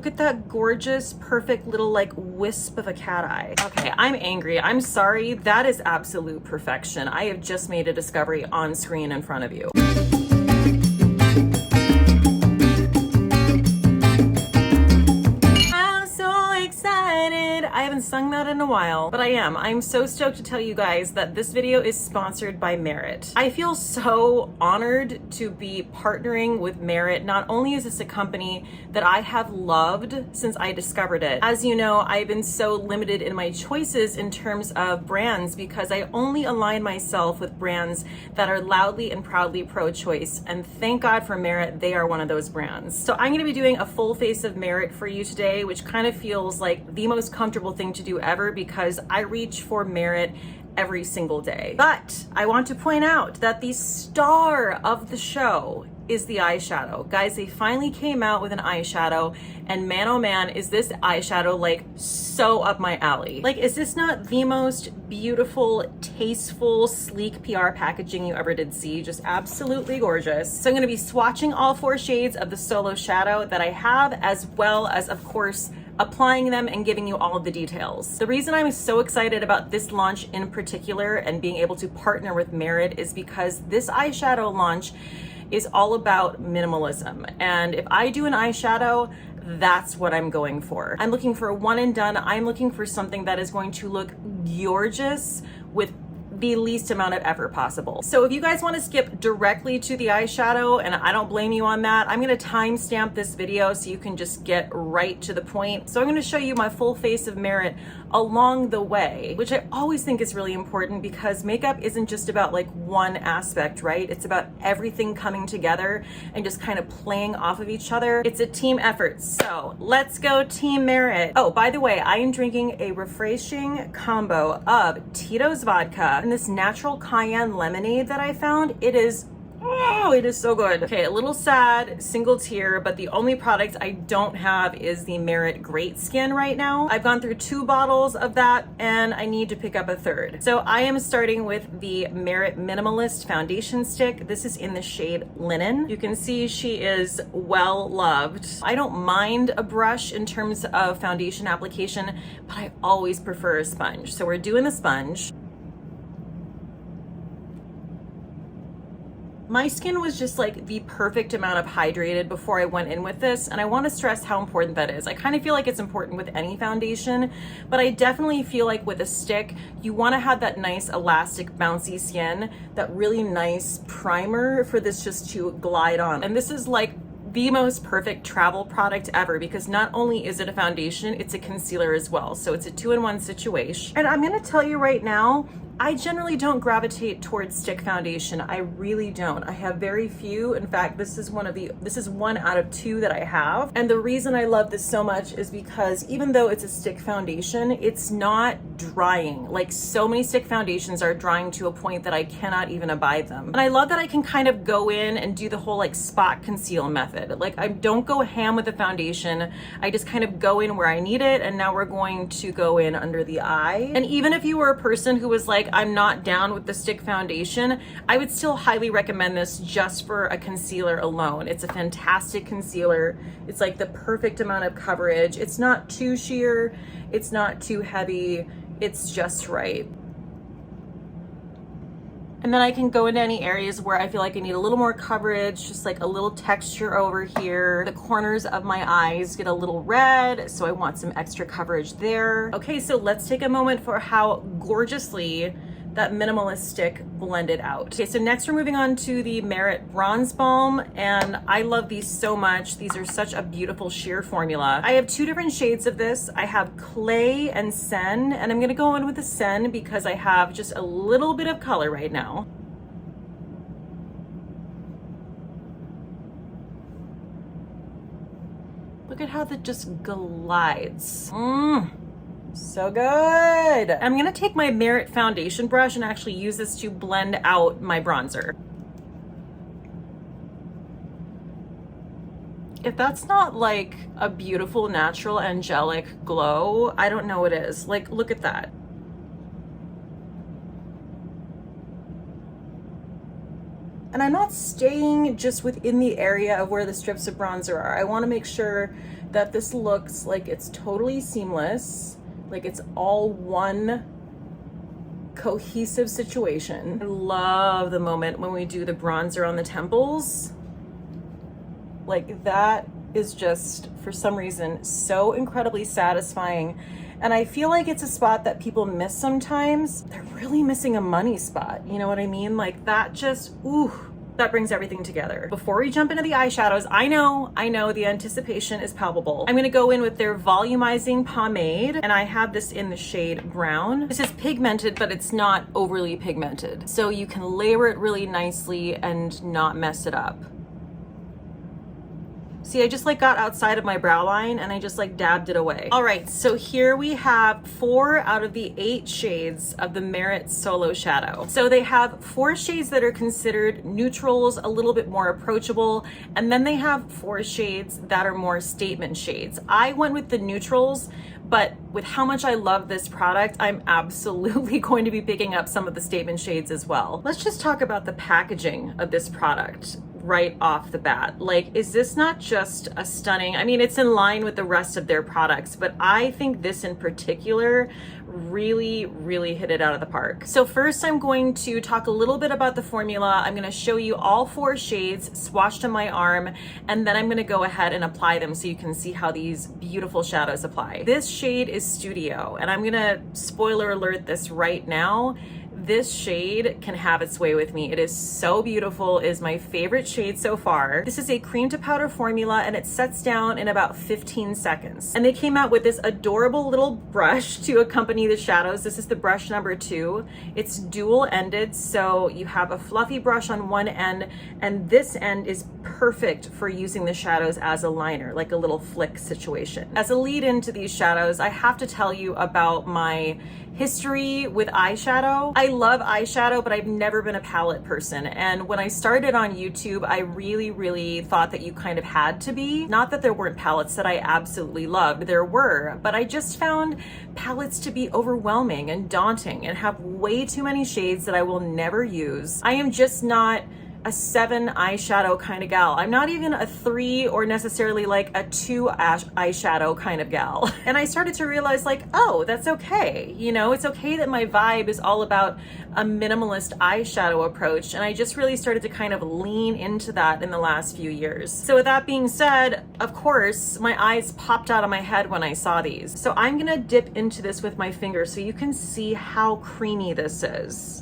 Look at that gorgeous, perfect little like wisp of a cat eye. Okay, I'm angry. I'm sorry. That is absolute perfection. I have just made a discovery on screen in front of you. I haven't sung that in a while, but I am. I'm so stoked to tell you guys that this video is sponsored by Merit. I feel so honored to be partnering with Merit. Not only is this a company that I have loved since I discovered it. As you know, I've been so limited in my choices in terms of brands because I only align myself with brands that are loudly and proudly pro-choice. And thank God for Merit, they are one of those brands. So I'm gonna be doing a full face of Merit for you today, which kind of feels like the most comfortable thing to do ever because I reach for Merit every single day. But I want to point out that the star of the show is the eyeshadow. Guys, they finally came out with an eyeshadow, and man oh man, is this eyeshadow like so up my alley. Like, is this not the most beautiful, tasteful, sleek PR packaging you ever did see? Just absolutely gorgeous. So I'm gonna be swatching all 4 shades of the Solo Shadow that I have, as well as, of course, applying them and giving you all of the details. The reason I'm so excited about this launch in particular and being able to partner with Merit is because this eyeshadow launch is all about minimalism. And if I do an eyeshadow, that's what I'm going for. I'm looking for a one and done. I'm looking for something that is going to look gorgeous with the least amount of effort possible. So if you guys want to skip directly to the eyeshadow, and I don't blame you on that, I'm going to timestamp this video so you can just get right to the point. So I'm going to show you my full face of Merit along the way, which I always think is really important because makeup isn't just about like one aspect, right? It's about everything coming together and just kind of playing off of each other. It's a team effort. So let's go Team Merit. Oh, by the way, I am drinking a refreshing combo of Titos vodka and this natural cayenne lemonade that I found. It is so good. Okay, a little sad, single tear, but the only product I don't have is the Merit Great Skin right now. I've gone through 2 bottles of that and I need to pick up a 3rd. So I am starting with the Merit Minimalist Foundation Stick. This is in the shade Linen. You can see she is well loved. I don't mind a brush in terms of foundation application, but I always prefer a sponge. So we're doing the sponge. My skin was just like the perfect amount of hydrated before I went in with this, and I want to stress how important that is. I kind of feel like it's important with any foundation, but I definitely feel like with a stick, you want to have that nice elastic bouncy skin, that really nice primer for this just to glide on. And this is like the most perfect travel product ever because not only is it a foundation, it's a concealer as well. So it's a 2-in-1 situation. And I'm gonna tell you right now, I generally don't gravitate towards stick foundation. I really don't. I have very few. In fact, this is one out of 2 that I have. And the reason I love this so much is because even though it's a stick foundation, it's not drying. Like so many stick foundations are drying to a point that I cannot even abide them. And I love that I can kind of go in and do the whole like spot conceal method. Like I don't go ham with the foundation. I just kind of go in where I need it. And now we're going to go in under the eye. And even if you were a person who was like, I'm not down with the stick foundation, I would still highly recommend this just for a concealer alone. It's a fantastic concealer. It's like the perfect amount of coverage. It's not too sheer. It's not too heavy. It's just right. And then I can go into any areas where I feel like I need a little more coverage, just like a little texture over here. The corners of my eyes get a little red, so I want some extra coverage there. Okay, so let's take a moment for how gorgeously that minimalist stick blended out. Okay, so next we're moving on to the Merit Bronze Balm, and I love these so much. These are such a beautiful sheer formula. I have 2 different shades of this. I have Clay and Sen, and I'm gonna go in with the Sen because I have just a little bit of color right now. Look at how that just glides. So good. I'm gonna take my Merit foundation brush and actually use this to blend out my bronzer. If that's not like a beautiful, natural, angelic glow, I don't know what is. Like, look at that. And I'm not staying just within the area of where the strips of bronzer are. I wanna make sure that this looks like it's totally seamless, like it's all one cohesive situation. I love the moment when we do the bronzer on the temples. Like that is just, for some reason, so incredibly satisfying. And I feel like it's a spot that people miss sometimes. They're really missing a money spot. You know what I mean? Like that just, ooh, that brings everything together. Before we jump into the eyeshadows, I know the anticipation is palpable. I'm gonna go in with their volumizing pomade, and I have this in the shade brown. This is pigmented, but it's not overly pigmented. So you can layer it really nicely and not mess it up. See, I just like got outside of my brow line and I just like dabbed it away. All right, so here we have 4 out of the 8 shades of the Merit Solo Shadow. So they have 4 shades that are considered neutrals, a little bit more approachable, and then they have 4 shades that are more statement shades. I went with the neutrals, but with how much I love this product, I'm absolutely going to be picking up some of the statement shades as well. Let's just talk about the packaging of this product right off the bat. Like, is this not just a stunning, I mean, it's in line with the rest of their products, but I think this in particular really hit it out of the park. So first I'm going to talk a little bit about the formula. I'm going to show you all 4 shades swatched on my arm, and then I'm going to go ahead and apply them so you can see how these beautiful shadows apply. This shade is Studio, and I'm going to spoiler alert this right now. This shade can have its way with me. It is so beautiful. It is my favorite shade so far. This is a cream to powder formula, and it sets down in about 15 seconds. And they came out with this adorable little brush to accompany the shadows. This is the brush number 2. It's dual ended, so you have a fluffy brush on one end, and this end is perfect for using the shadows as a liner, like a little flick situation. As a lead into these shadows, I have to tell you about my history with eyeshadow. I love eyeshadow, but I've never been a palette person. And when I started on YouTube, I really thought that you kind of had to be. Not that there weren't palettes that I absolutely loved, there were, but I just found palettes to be overwhelming and daunting and have way too many shades that I will never use. I am just not a 7 eyeshadow kind of gal. I'm not even a 3 or necessarily like a 2 eyeshadow kind of gal. And I started to realize like, oh, that's okay. You know, it's okay that my vibe is all about a minimalist eyeshadow approach. And I just really started to kind of lean into that in the last few years. So with that being said, of course, my eyes popped out of my head when I saw these. So I'm gonna dip into this with my finger so you can see how creamy this is.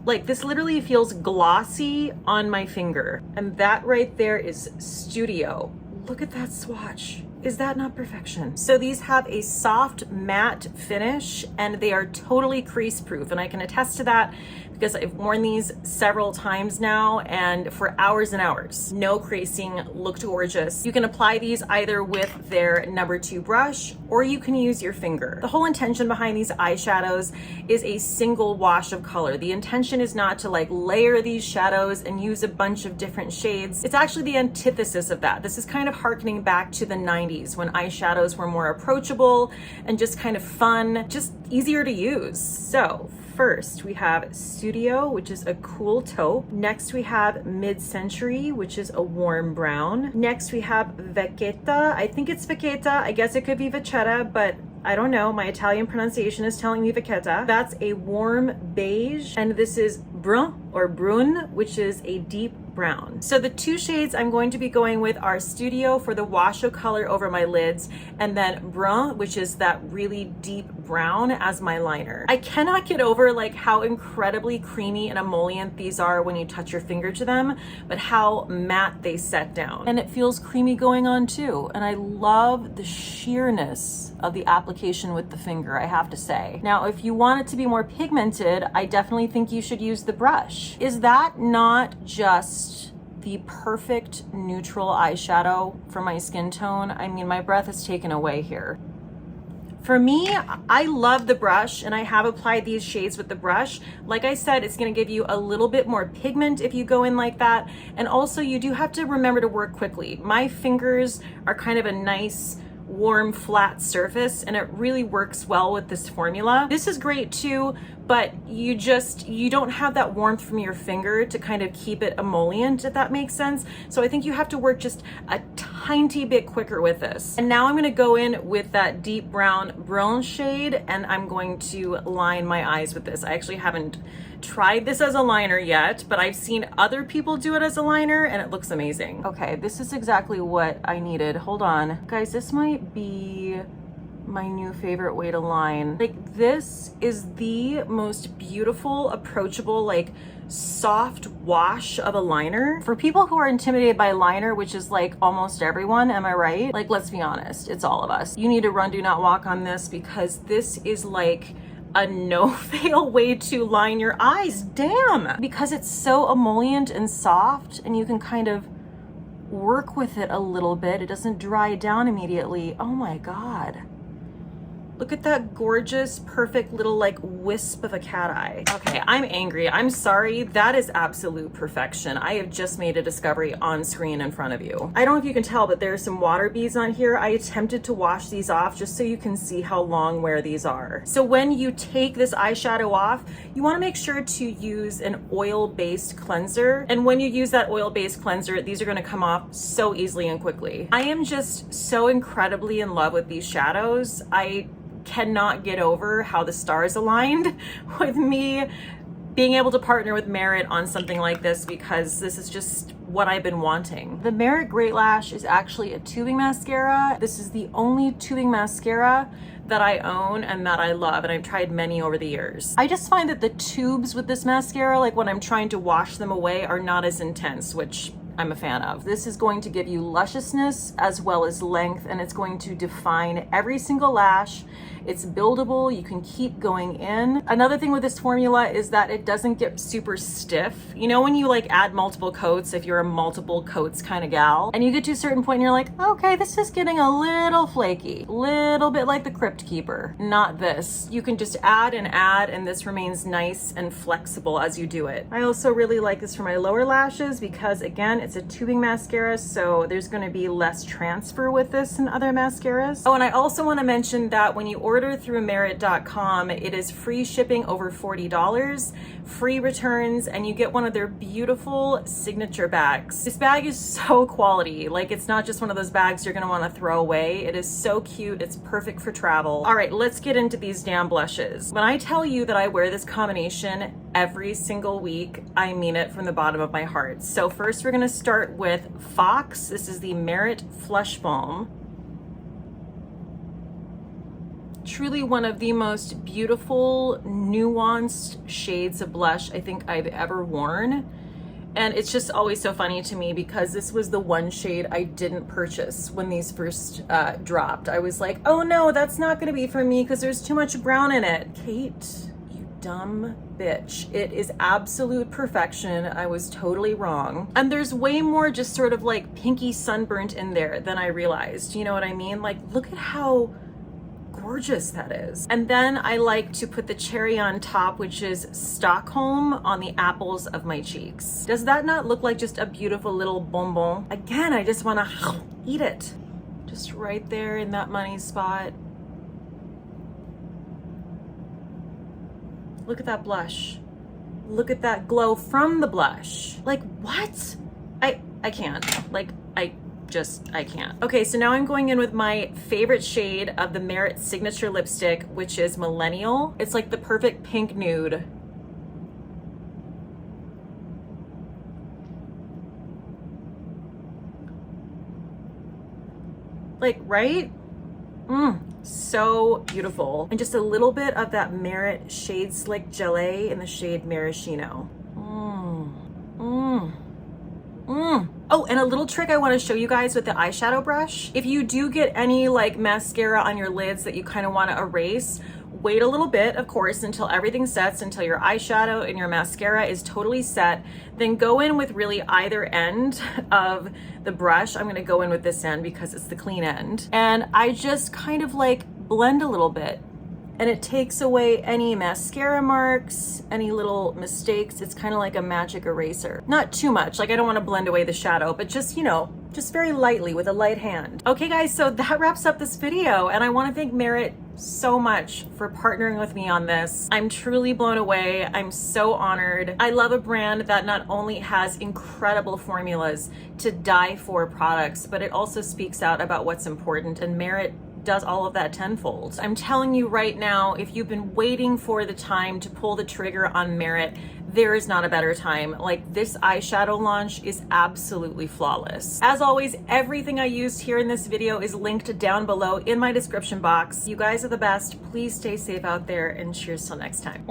Like, this literally feels glossy on my finger. And that right there is Studio. Look at that swatch. Is that not perfection? So these have a soft matte finish, and they are totally crease proof. And I can attest to that because I've worn these several times now, and for hours and hours. No creasing, looked gorgeous. You can apply these either with their number 2 brush, or you can use your finger. The whole intention behind these eyeshadows is a single wash of color. The intention is not to like layer these shadows and use a bunch of different shades. It's actually the antithesis of that. This is kind of harkening back to the 90s when eyeshadows were more approachable and just kind of fun, just easier to use. So first we have Studio, which is a cool taupe. Next we have Mid-Century, which is a warm brown. Next we have Vecchetta. I think it's Vecchetta. I guess it could be Vecchetta, but I don't know. My Italian pronunciation is telling me Vecchetta. That's a warm beige. And this is Brun or Brun, which is a deep brown. So the 2 shades I'm going to be going with are Studio for the wash of color over my lids, and then Brun, which is that really deep brown as my liner. I cannot get over like how incredibly creamy and emollient these are when you touch your finger to them, but how matte they set down. And it feels creamy going on too. And I love the sheerness of the application with the finger, I have to say. Now, if you want it to be more pigmented, I definitely think you should use the brush. Is that not just the perfect neutral eyeshadow for my skin tone? I mean, my breath is taken away here. For me, I love the brush, and I have applied these shades with the brush. Like I said, it's gonna give you a little bit more pigment if you go in like that. And also you do have to remember to work quickly. My fingers are kind of a nice warm, flat surface, and it really works well with this formula. This is great too, but you don't have that warmth from your finger to kind of keep it emollient, if that makes sense. So I think you have to work just a tiny bit quicker with this. And now I'm gonna go in with that deep brown brilliant shade, and I'm going to line my eyes with this. I actually haven't tried this as a liner yet, but I've seen other people do it as a liner and it looks amazing. Okay, this is exactly what I needed. Hold on. Guys, this might be my new favorite way to line. Like, this is the most beautiful, approachable, like soft wash of a liner. For people who are intimidated by liner, which is like almost everyone, am I right? Like, let's be honest, it's all of us. You need to run, do not walk on this, because this is like a no-fail way to line your eyes. Damn! Because it's so emollient and soft, and you can kind of work with it a little bit. It doesn't dry down immediately. Oh my God. Look at that gorgeous, perfect little like wisp of a cat eye. Okay, I'm angry. I'm sorry. That is absolute perfection. I have just made a discovery on screen in front of you. I don't know if you can tell, but there's some water beads on here. I attempted to wash these off just so you can see how long wear these are. So when you take this eyeshadow off, you want to make sure to use an oil-based cleanser. And when you use that oil-based cleanser, these are going to come off so easily and quickly. I am just so incredibly in love with these shadows. I cannot get over how the stars aligned with me being able to partner with Merit on something like this, because this is just what I've been wanting. The Merit Great Lash is actually a tubing mascara. This is the only tubing mascara that I own and that I love, and I've tried many over the years. I just find that the tubes with this mascara, like when I'm trying to wash them away, are not as intense, which I'm a fan of. This is going to give you lusciousness as well as length, and it's going to define every single lash. It's buildable, you can keep going in. Another thing with this formula is that it doesn't get super stiff. You know when you like add multiple coats, if you're a multiple coats kind of gal, and you get to a certain point and you're like, okay, this is getting a little flaky, little bit like the Crypt Keeper. Not this. You can just add, and this remains nice and flexible as you do it. I also really like this for my lower lashes because, again, it's a tubing mascara, so there's going to be less transfer with this than other mascaras. Oh, and I also want to mention that when you order through Merit.com, it is free shipping over $40, free returns, and you get one of their beautiful signature bags. This bag is so quality. Like, it's not just one of those bags you're going to want to throw away. It is so cute. It's perfect for travel. All right, let's get into these damn blushes. When I tell you that I wear this combination every single week, I mean it from the bottom of my heart. So first we're going to start with Fox. This is the Merit Flush Balm. Truly one of the most beautiful, nuanced shades of blush I think I've ever worn. And it's just always so funny to me because this was the one shade I didn't purchase when these first dropped. I was like, oh no, that's not gonna be for me because there's too much brown in it. Cate, you dumb bitch. It is absolute perfection. I was totally wrong. And there's way more just sort of like pinky sunburnt in there than I realized. You know what I mean? Like, look at how gorgeous that is. And then I like to put the cherry on top, which is Stockholm, on the apples of my cheeks. Does that not look like just a beautiful little bonbon? Again, I just want to eat it. Just right there in that money spot. Look at that blush. Look at that glow from the blush. Like, what? I can't. Like, I can't. Okay, so now I'm going in with my favorite shade of the Merit Signature Lipstick, which is Millennial. It's like the perfect pink nude. Like, right? So beautiful. And just a little bit of that Merit Shade Slick Gelée in the shade Maraschino. Oh, and a little trick I want to show you guys with the eyeshadow brush. If you do get any like mascara on your lids that you kind of want to erase, wait a little bit, of course, until everything sets, until your eyeshadow and your mascara is totally set. Then go in with really either end of the brush. I'm going to go in with this end because it's the clean end. And I just kind of like blend a little bit and it takes away any mascara marks, any little mistakes. It's kind of like a magic eraser. Not too much, like I don't want to blend away the shadow, but just, you know, just very lightly with a light hand. Okay guys, so that wraps up this video, and I want to thank Merit so much for partnering with me on this. I'm truly blown away. I'm so honored. I love a brand that not only has incredible formulas to die for products, but it also speaks out about what's important, and Merit does all of that tenfold. I'm telling you right now, if you've been waiting for the time to pull the trigger on Merit, there is not a better time. Like, this eyeshadow launch is absolutely flawless. As always, everything I used here in this video is linked down below in my description box. You guys are the best. Please stay safe out there, and cheers till next time.